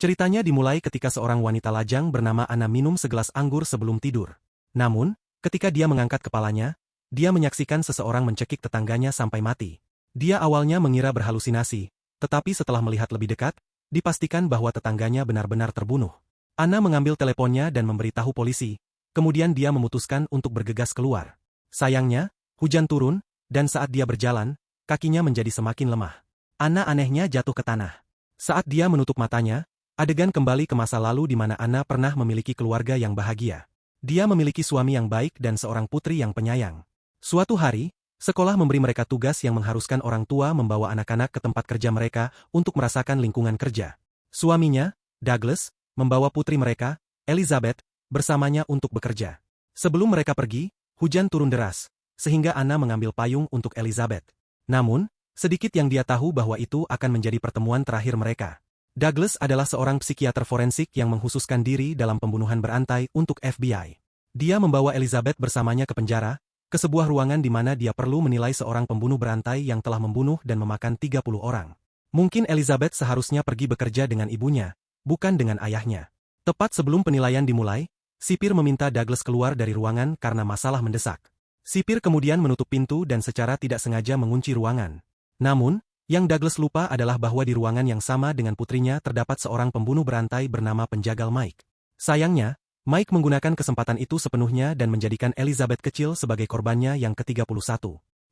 Ceritanya dimulai ketika seorang wanita lajang bernama Anna minum segelas anggur sebelum tidur. Namun, ketika dia mengangkat kepalanya, dia menyaksikan seseorang mencekik tetangganya sampai mati. Dia awalnya mengira berhalusinasi, tetapi setelah melihat lebih dekat, dipastikan bahwa tetangganya benar-benar terbunuh. Anna mengambil teleponnya dan memberitahu polisi, kemudian dia memutuskan untuk bergegas keluar. Sayangnya, hujan turun, dan saat dia berjalan, kakinya menjadi semakin lemah. Anna anehnya jatuh ke tanah. Saat dia menutup matanya, adegan kembali ke masa lalu di mana Anna pernah memiliki keluarga yang bahagia. Dia memiliki suami yang baik dan seorang putri yang penyayang. Suatu hari, sekolah memberi mereka tugas yang mengharuskan orang tua membawa anak-anak ke tempat kerja mereka untuk merasakan lingkungan kerja. Suaminya, Douglas, membawa putri mereka, Elizabeth, bersamanya untuk bekerja. Sebelum mereka pergi, hujan turun deras, sehingga Anna mengambil payung untuk Elizabeth. Namun, sedikit yang dia tahu bahwa itu akan menjadi pertemuan terakhir mereka. Douglas adalah seorang psikiater forensik yang menghususkan diri dalam pembunuhan berantai untuk FBI. Dia membawa Elizabeth bersamanya ke penjara, ke sebuah ruangan di mana dia perlu menilai seorang pembunuh berantai yang telah membunuh dan memakan 30 orang. Mungkin Elizabeth seharusnya pergi bekerja dengan ibunya, bukan dengan ayahnya. Tepat sebelum penilaian dimulai, sipir meminta Douglas keluar dari ruangan karena masalah mendesak. Sipir kemudian menutup pintu dan secara tidak sengaja mengunci ruangan. Namun, yang Douglas lupa adalah bahwa di ruangan yang sama dengan putrinya terdapat seorang pembunuh berantai bernama penjagal Mike. Sayangnya, Mike menggunakan kesempatan itu sepenuhnya dan menjadikan Elizabeth kecil sebagai korbannya yang ke-31.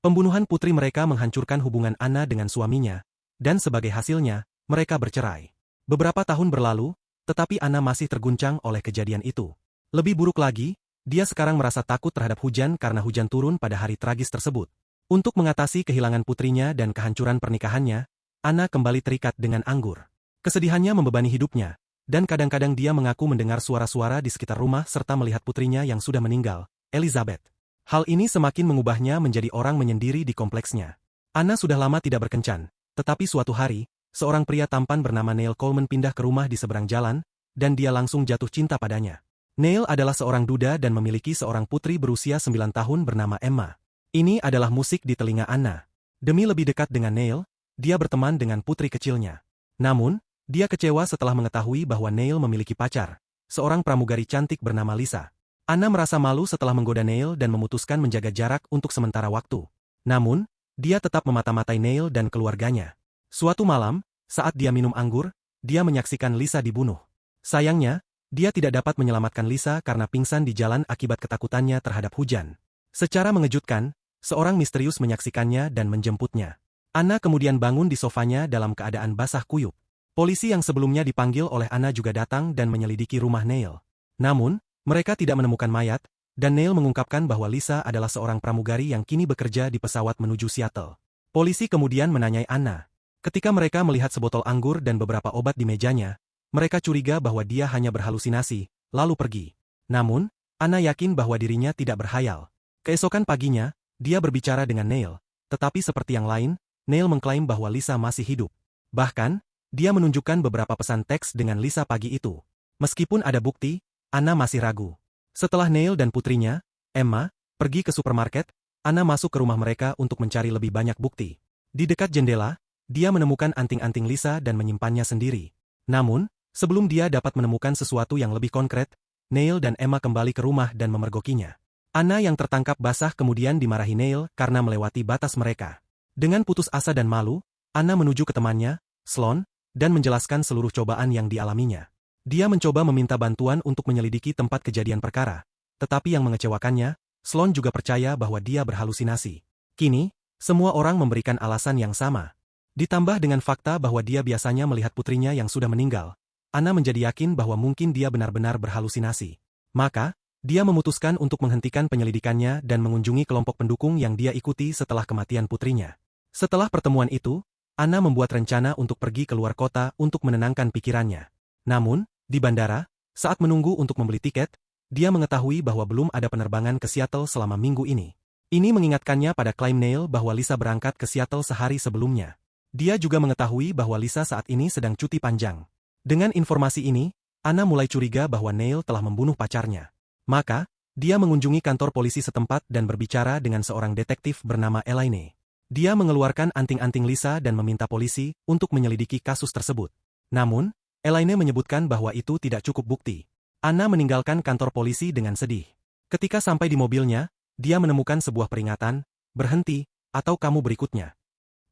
Pembunuhan putri mereka menghancurkan hubungan Anna dengan suaminya, dan sebagai hasilnya, mereka bercerai. Beberapa tahun berlalu, tetapi Anna masih terguncang oleh kejadian itu. Lebih buruk lagi, dia sekarang merasa takut terhadap hujan karena hujan turun pada hari tragis tersebut. Untuk mengatasi kehilangan putrinya dan kehancuran pernikahannya, Anna kembali terikat dengan anggur. Kesedihannya membebani hidupnya, dan kadang-kadang dia mengaku mendengar suara-suara di sekitar rumah serta melihat putrinya yang sudah meninggal, Elizabeth. Hal ini semakin mengubahnya menjadi orang menyendiri di kompleksnya. Anna sudah lama tidak berkencan, tetapi suatu hari, seorang pria tampan bernama Neil Coleman pindah ke rumah di seberang jalan, dan dia langsung jatuh cinta padanya. Neil adalah seorang duda dan memiliki seorang putri berusia 9 tahun bernama Emma. Ini adalah musik di telinga Anna. Demi lebih dekat dengan Neil, dia berteman dengan putri kecilnya. Namun, dia kecewa setelah mengetahui bahwa Neil memiliki pacar, seorang pramugari cantik bernama Lisa. Anna merasa malu setelah menggoda Neil dan memutuskan menjaga jarak untuk sementara waktu. Namun, dia tetap memata-matai Neil dan keluarganya. Suatu malam, saat dia minum anggur, dia menyaksikan Lisa dibunuh. Sayangnya, dia tidak dapat menyelamatkan Lisa karena pingsan di jalan akibat ketakutannya terhadap hujan. Secara mengejutkan, seorang misterius menyaksikannya dan menjemputnya. Anna kemudian bangun di sofanya dalam keadaan basah kuyup. Polisi yang sebelumnya dipanggil oleh Anna juga datang dan menyelidiki rumah Neil. Namun, mereka tidak menemukan mayat, dan Neil mengungkapkan bahwa Lisa adalah seorang pramugari yang kini bekerja di pesawat menuju Seattle. Polisi kemudian menanyai Anna. Ketika mereka melihat sebotol anggur dan beberapa obat di mejanya, mereka curiga bahwa dia hanya berhalusinasi, lalu pergi. Namun, Anna yakin bahwa dirinya tidak berhayal. Keesokan paginya, dia berbicara dengan Neil, tetapi seperti yang lain, Neil mengklaim bahwa Lisa masih hidup. Bahkan, dia menunjukkan beberapa pesan teks dengan Lisa pagi itu. Meskipun ada bukti, Anna masih ragu. Setelah Neil dan putrinya, Emma, pergi ke supermarket, Anna masuk ke rumah mereka untuk mencari lebih banyak bukti. Di dekat jendela, dia menemukan anting-anting Lisa dan menyimpannya sendiri. Namun, sebelum dia dapat menemukan sesuatu yang lebih konkret, Neil dan Emma kembali ke rumah dan memergokinya. Anna yang tertangkap basah kemudian dimarahi Neil karena melewati batas mereka. Dengan putus asa dan malu, Anna menuju ke temannya, Sloan, dan menjelaskan seluruh cobaan yang dialaminya. Dia mencoba meminta bantuan untuk menyelidiki tempat kejadian perkara, tetapi yang mengecewakannya, Sloan juga percaya bahwa dia berhalusinasi. Kini, semua orang memberikan alasan yang sama. Ditambah dengan fakta bahwa dia biasanya melihat putrinya yang sudah meninggal, Anna menjadi yakin bahwa mungkin dia benar-benar berhalusinasi. Maka, dia memutuskan untuk menghentikan penyelidikannya dan mengunjungi kelompok pendukung yang dia ikuti setelah kematian putrinya. Setelah pertemuan itu, Anna membuat rencana untuk pergi ke luar kota untuk menenangkan pikirannya. Namun, di bandara, saat menunggu untuk membeli tiket, dia mengetahui bahwa belum ada penerbangan ke Seattle selama minggu ini. Ini mengingatkannya pada klaim Neil bahwa Lisa berangkat ke Seattle sehari sebelumnya. Dia juga mengetahui bahwa Lisa saat ini sedang cuti panjang. Dengan informasi ini, Anna mulai curiga bahwa Neil telah membunuh pacarnya. Maka, dia mengunjungi kantor polisi setempat dan berbicara dengan seorang detektif bernama Elaine. Dia mengeluarkan anting-anting Lisa dan meminta polisi untuk menyelidiki kasus tersebut. Namun, Elaine menyebutkan bahwa itu tidak cukup bukti. Anna meninggalkan kantor polisi dengan sedih. Ketika sampai di mobilnya, dia menemukan sebuah peringatan, berhenti, atau kamu berikutnya.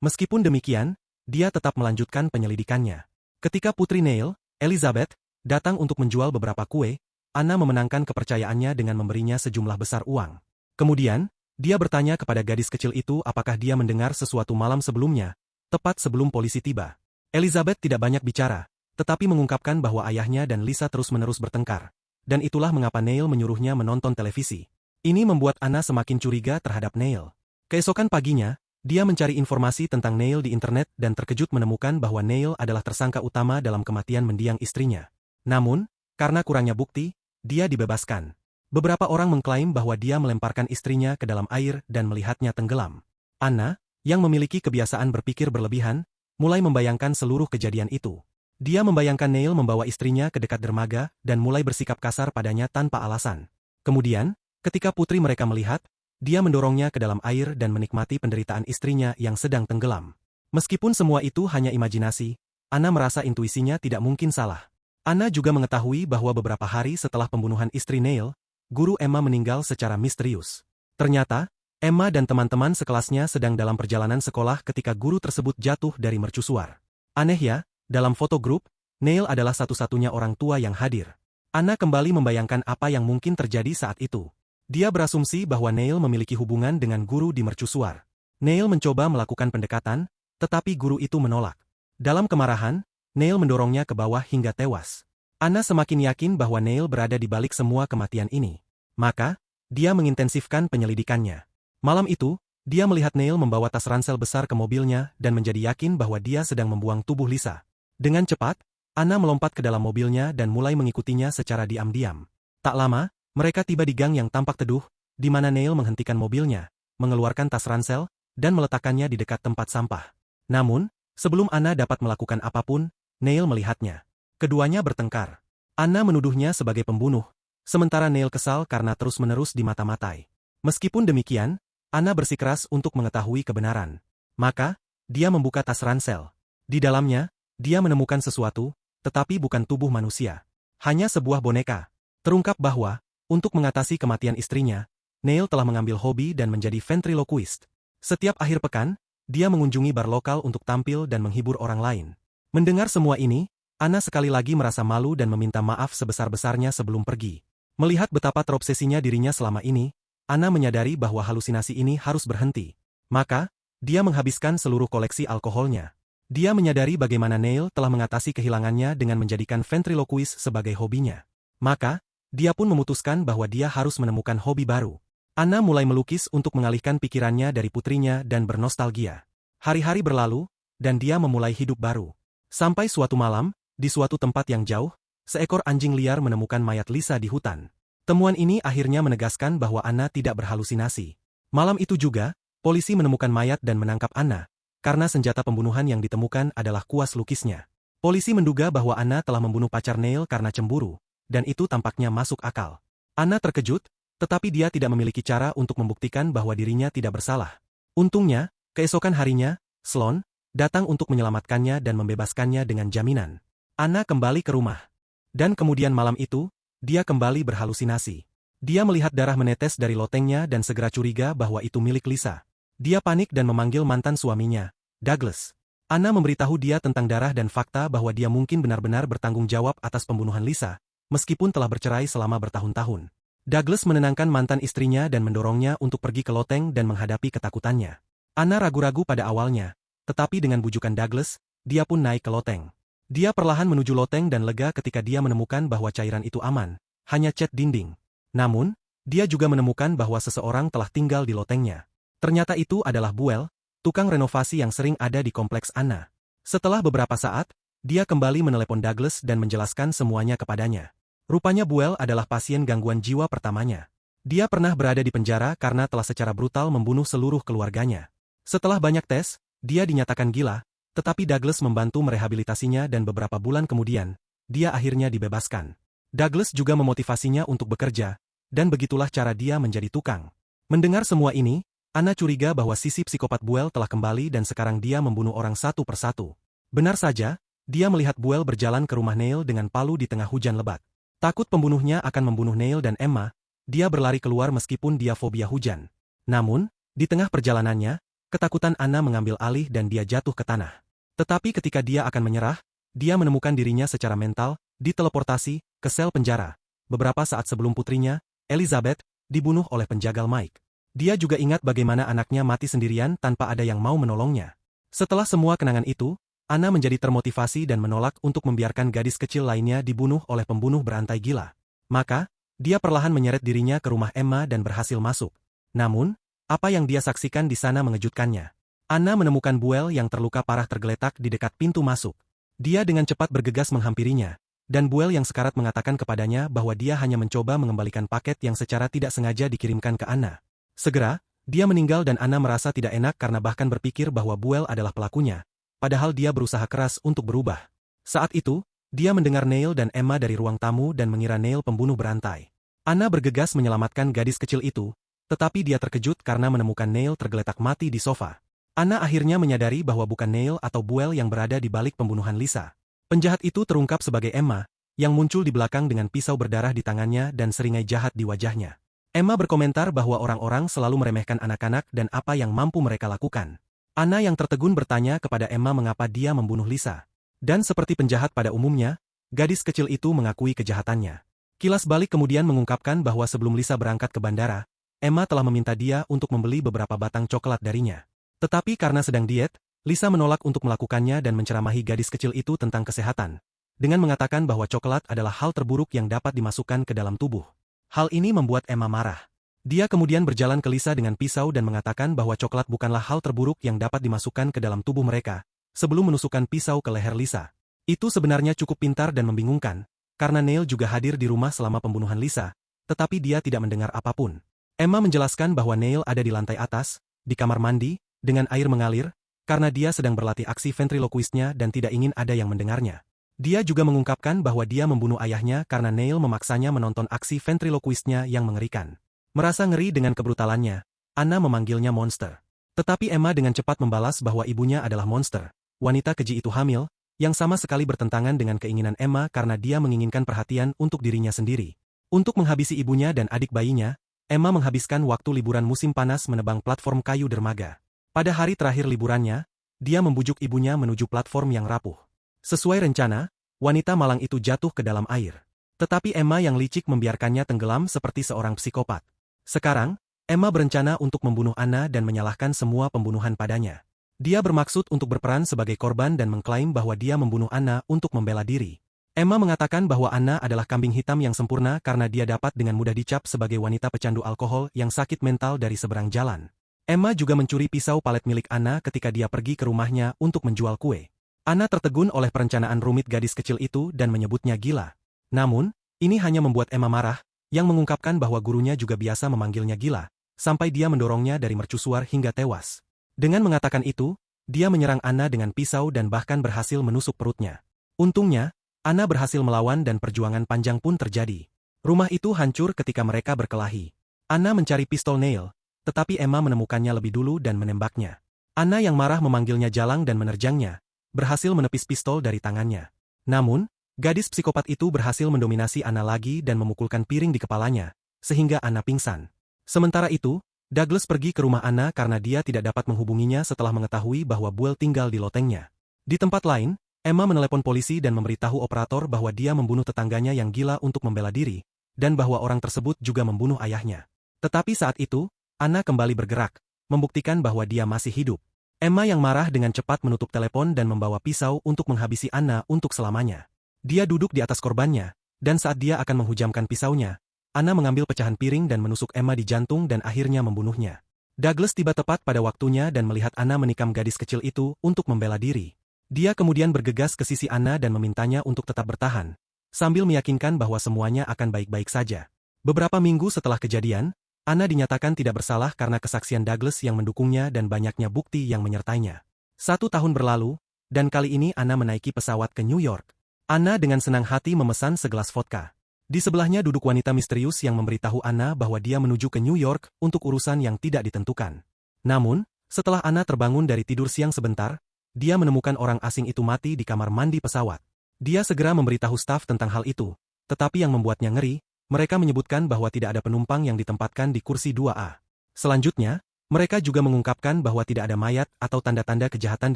Meskipun demikian, dia tetap melanjutkan penyelidikannya. Ketika Putri Neil, Elizabeth, datang untuk menjual beberapa kue, Anna memenangkan kepercayaannya dengan memberinya sejumlah besar uang. Kemudian, dia bertanya kepada gadis kecil itu apakah dia mendengar sesuatu malam sebelumnya, tepat sebelum polisi tiba. Elizabeth tidak banyak bicara, tetapi mengungkapkan bahwa ayahnya dan Lisa terus-menerus bertengkar. Dan itulah mengapa Neil menyuruhnya menonton televisi. Ini membuat Anna semakin curiga terhadap Neil. Keesokan paginya, dia mencari informasi tentang Neil di internet dan terkejut menemukan bahwa Neil adalah tersangka utama dalam kematian mendiang istrinya. Namun, karena kurangnya bukti, dia dibebaskan. Beberapa orang mengklaim bahwa dia melemparkan istrinya ke dalam air dan melihatnya tenggelam. Anna, yang memiliki kebiasaan berpikir berlebihan, mulai membayangkan seluruh kejadian itu. Dia membayangkan Neil membawa istrinya ke dekat dermaga dan mulai bersikap kasar padanya tanpa alasan. Kemudian, ketika putri mereka melihat, dia mendorongnya ke dalam air dan menikmati penderitaan istrinya yang sedang tenggelam. Meskipun semua itu hanya imajinasi, Anna merasa intuisinya tidak mungkin salah. Anna juga mengetahui bahwa beberapa hari setelah pembunuhan istri Neil, guru Emma meninggal secara misterius. Ternyata, Emma dan teman-teman sekelasnya sedang dalam perjalanan sekolah ketika guru tersebut jatuh dari mercusuar. Aneh ya, dalam foto grup, Neil adalah satu-satunya orang tua yang hadir. Anna kembali membayangkan apa yang mungkin terjadi saat itu. Dia berasumsi bahwa Neil memiliki hubungan dengan guru di mercusuar. Neil mencoba melakukan pendekatan, tetapi guru itu menolak. Dalam kemarahan, Neil mendorongnya ke bawah hingga tewas. Anna semakin yakin bahwa Neil berada di balik semua kematian ini. Maka, dia mengintensifkan penyelidikannya. Malam itu, dia melihat Neil membawa tas ransel besar ke mobilnya dan menjadi yakin bahwa dia sedang membuang tubuh Lisa. Dengan cepat, Anna melompat ke dalam mobilnya dan mulai mengikutinya secara diam-diam. Tak lama, mereka tiba di gang yang tampak teduh, di mana Neil menghentikan mobilnya, mengeluarkan tas ransel, dan meletakkannya di dekat tempat sampah. Namun, sebelum Anna dapat melakukan apapun, Neil melihatnya. Keduanya bertengkar. Anna menuduhnya sebagai pembunuh, sementara Neil kesal karena terus-menerus dimata-matai. Meskipun demikian, Anna bersikeras untuk mengetahui kebenaran. Maka, dia membuka tas ransel. Di dalamnya, dia menemukan sesuatu, tetapi bukan tubuh manusia. Hanya sebuah boneka. Terungkap bahwa, untuk mengatasi kematian istrinya, Neil telah mengambil hobi dan menjadi ventriloquist. Setiap akhir pekan, dia mengunjungi bar lokal untuk tampil dan menghibur orang lain. Mendengar semua ini, Anna sekali lagi merasa malu dan meminta maaf sebesar-besarnya sebelum pergi. Melihat betapa terobsesinya dirinya selama ini, Anna menyadari bahwa halusinasi ini harus berhenti. Maka, dia menghabiskan seluruh koleksi alkoholnya. Dia menyadari bagaimana Neil telah mengatasi kehilangannya dengan menjadikan ventriloquist sebagai hobinya. Maka, dia pun memutuskan bahwa dia harus menemukan hobi baru. Anna mulai melukis untuk mengalihkan pikirannya dari putrinya dan bernostalgia. Hari-hari berlalu, dan dia memulai hidup baru. Sampai suatu malam, di suatu tempat yang jauh, seekor anjing liar menemukan mayat Lisa di hutan. Temuan ini akhirnya menegaskan bahwa Anna tidak berhalusinasi. Malam itu juga, polisi menemukan mayat dan menangkap Anna, karena senjata pembunuhan yang ditemukan adalah kuas lukisnya. Polisi menduga bahwa Anna telah membunuh pacar Neil karena cemburu, dan itu tampaknya masuk akal. Anna terkejut, tetapi dia tidak memiliki cara untuk membuktikan bahwa dirinya tidak bersalah. Untungnya, keesokan harinya, Sloan datang untuk menyelamatkannya dan membebaskannya dengan jaminan. Anna kembali ke rumah. Dan kemudian malam itu, dia kembali berhalusinasi. Dia melihat darah menetes dari lotengnya dan segera curiga bahwa itu milik Lisa. Dia panik dan memanggil mantan suaminya, Douglas. Anna memberitahu dia tentang darah dan fakta bahwa dia mungkin benar-benar bertanggung jawab atas pembunuhan Lisa, meskipun telah bercerai selama bertahun-tahun. Douglas menenangkan mantan istrinya dan mendorongnya untuk pergi ke loteng dan menghadapi ketakutannya. Anna ragu-ragu pada awalnya, tetapi dengan bujukan Douglas, dia pun naik ke loteng. Dia perlahan menuju loteng dan lega ketika dia menemukan bahwa cairan itu aman, hanya cat dinding. Namun, dia juga menemukan bahwa seseorang telah tinggal di lotengnya. Ternyata itu adalah Buell, tukang renovasi yang sering ada di kompleks Anna. Setelah beberapa saat, dia kembali menelepon Douglas dan menjelaskan semuanya kepadanya. Rupanya Buell adalah pasien gangguan jiwa pertamanya. Dia pernah berada di penjara karena telah secara brutal membunuh seluruh keluarganya. Setelah banyak tes, dia dinyatakan gila, tetapi Douglas membantu merehabilitasinya dan beberapa bulan kemudian, dia akhirnya dibebaskan. Douglas juga memotivasinya untuk bekerja, dan begitulah cara dia menjadi tukang. Mendengar semua ini, Anna curiga bahwa sisi psikopat Buell telah kembali dan sekarang dia membunuh orang satu persatu. Benar saja, dia melihat Buell berjalan ke rumah Neil dengan palu di tengah hujan lebat. Takut pembunuhnya akan membunuh Neil dan Emma, dia berlari keluar meskipun dia fobia hujan. Namun, di tengah perjalanannya, ketakutan Anna mengambil alih dan dia jatuh ke tanah. Tetapi ketika dia akan menyerah, dia menemukan dirinya secara mental, diteleportasi ke sel penjara. Beberapa saat sebelum putrinya, Elizabeth, dibunuh oleh penjagal Mike. Dia juga ingat bagaimana anaknya mati sendirian tanpa ada yang mau menolongnya. Setelah semua kenangan itu, Anna menjadi termotivasi dan menolak untuk membiarkan gadis kecil lainnya dibunuh oleh pembunuh berantai gila. Maka, dia perlahan menyeret dirinya ke rumah Emma dan berhasil masuk. Namun, apa yang dia saksikan di sana mengejutkannya. Anna menemukan Buell yang terluka parah tergeletak di dekat pintu masuk. Dia dengan cepat bergegas menghampirinya, dan Buell yang sekarat mengatakan kepadanya bahwa dia hanya mencoba mengembalikan paket yang secara tidak sengaja dikirimkan ke Anna. Segera, dia meninggal dan Anna merasa tidak enak karena bahkan berpikir bahwa Buell adalah pelakunya, padahal dia berusaha keras untuk berubah. Saat itu, dia mendengar Neil dan Emma dari ruang tamu dan mengira Neil pembunuh berantai. Anna bergegas menyelamatkan gadis kecil itu, tetapi dia terkejut karena menemukan Neil tergeletak mati di sofa. Anna akhirnya menyadari bahwa bukan Neil atau Buell yang berada di balik pembunuhan Lisa. Penjahat itu terungkap sebagai Emma, yang muncul di belakang dengan pisau berdarah di tangannya dan seringai jahat di wajahnya. Emma berkomentar bahwa orang-orang selalu meremehkan anak-anak dan apa yang mampu mereka lakukan. Anna yang tertegun bertanya kepada Emma mengapa dia membunuh Lisa. Dan seperti penjahat pada umumnya, gadis kecil itu mengakui kejahatannya. Kilas balik kemudian mengungkapkan bahwa sebelum Lisa berangkat ke bandara, Emma telah meminta dia untuk membeli beberapa batang coklat darinya. Tetapi karena sedang diet, Lisa menolak untuk melakukannya dan menceramahi gadis kecil itu tentang kesehatan, dengan mengatakan bahwa coklat adalah hal terburuk yang dapat dimasukkan ke dalam tubuh. Hal ini membuat Emma marah. Dia kemudian berjalan ke Lisa dengan pisau dan mengatakan bahwa coklat bukanlah hal terburuk yang dapat dimasukkan ke dalam tubuh mereka, sebelum menusukkan pisau ke leher Lisa. Itu sebenarnya cukup pintar dan membingungkan, karena Neil juga hadir di rumah selama pembunuhan Lisa, tetapi dia tidak mendengar apapun. Emma menjelaskan bahwa Neil ada di lantai atas, di kamar mandi, dengan air mengalir, karena dia sedang berlatih aksi ventriloquistnya dan tidak ingin ada yang mendengarnya. Dia juga mengungkapkan bahwa dia membunuh ayahnya karena Neil memaksanya menonton aksi ventriloquistnya yang mengerikan. Merasa ngeri dengan kebrutalannya, Anna memanggilnya monster. Tetapi Emma dengan cepat membalas bahwa ibunya adalah monster. Wanita keji itu hamil, yang sama sekali bertentangan dengan keinginan Emma karena dia menginginkan perhatian untuk dirinya sendiri. Untuk menghabisi ibunya dan adik bayinya, Emma menghabiskan waktu liburan musim panas menebang platform kayu dermaga. Pada hari terakhir liburannya, dia membujuk ibunya menuju platform yang rapuh. Sesuai rencana, wanita malang itu jatuh ke dalam air. Tetapi Emma yang licik membiarkannya tenggelam seperti seorang psikopat. Sekarang, Emma berencana untuk membunuh Anna dan menyalahkan semua pembunuhan padanya. Dia bermaksud untuk berperan sebagai korban dan mengklaim bahwa dia membunuh Anna untuk membela diri. Emma mengatakan bahwa Anna adalah kambing hitam yang sempurna karena dia dapat dengan mudah dicap sebagai wanita pecandu alkohol yang sakit mental dari seberang jalan. Emma juga mencuri pisau palet milik Anna ketika dia pergi ke rumahnya untuk menjual kue. Anna tertegun oleh perencanaan rumit gadis kecil itu dan menyebutnya gila. Namun, ini hanya membuat Emma marah, yang mengungkapkan bahwa gurunya juga biasa memanggilnya gila, sampai dia mendorongnya dari mercusuar hingga tewas. Dengan mengatakan itu, dia menyerang Anna dengan pisau dan bahkan berhasil menusuk perutnya. Untungnya, Anna berhasil melawan dan perjuangan panjang pun terjadi. Rumah itu hancur ketika mereka berkelahi. Anna mencari pistol Neil, tetapi Emma menemukannya lebih dulu dan menembaknya. Anna yang marah memanggilnya jalang dan menerjangnya, berhasil menepis pistol dari tangannya. Namun, gadis psikopat itu berhasil mendominasi Anna lagi dan memukulkan piring di kepalanya, sehingga Anna pingsan. Sementara itu, Douglas pergi ke rumah Anna karena dia tidak dapat menghubunginya setelah mengetahui bahwa Buell tinggal di lotengnya. Di tempat lain, Emma menelepon polisi dan memberitahu operator bahwa dia membunuh tetangganya yang gila untuk membela diri, dan bahwa orang tersebut juga membunuh ayahnya. Tetapi saat itu, Anna kembali bergerak, membuktikan bahwa dia masih hidup. Emma yang marah dengan cepat menutup telepon dan membawa pisau untuk menghabisi Anna untuk selamanya. Dia duduk di atas korbannya, dan saat dia akan menghujamkan pisaunya, Anna mengambil pecahan piring dan menusuk Emma di jantung dan akhirnya membunuhnya. Douglas tiba tepat pada waktunya dan melihat Anna menikam gadis kecil itu untuk membela diri. Dia kemudian bergegas ke sisi Anna dan memintanya untuk tetap bertahan, sambil meyakinkan bahwa semuanya akan baik-baik saja. Beberapa minggu setelah kejadian, Anna dinyatakan tidak bersalah karena kesaksian Douglas yang mendukungnya dan banyaknya bukti yang menyertainya. 1 tahun berlalu, dan kali ini Anna menaiki pesawat ke New York. Anna dengan senang hati memesan segelas vodka. Di sebelahnya duduk wanita misterius yang memberitahu Anna bahwa dia menuju ke New York untuk urusan yang tidak ditentukan. Namun, setelah Anna terbangun dari tidur siang sebentar, dia menemukan orang asing itu mati di kamar mandi pesawat. Dia segera memberitahu staf tentang hal itu, tetapi yang membuatnya ngeri, mereka menyebutkan bahwa tidak ada penumpang yang ditempatkan di kursi 2A. Selanjutnya, mereka juga mengungkapkan bahwa tidak ada mayat atau tanda-tanda kejahatan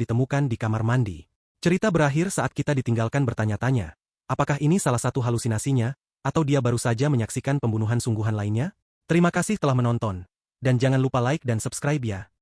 ditemukan di kamar mandi. Cerita berakhir saat kita ditinggalkan bertanya-tanya, apakah ini salah satu halusinasinya, atau dia baru saja menyaksikan pembunuhan sungguhan lainnya? Terima kasih telah menonton, dan jangan lupa like dan subscribe ya.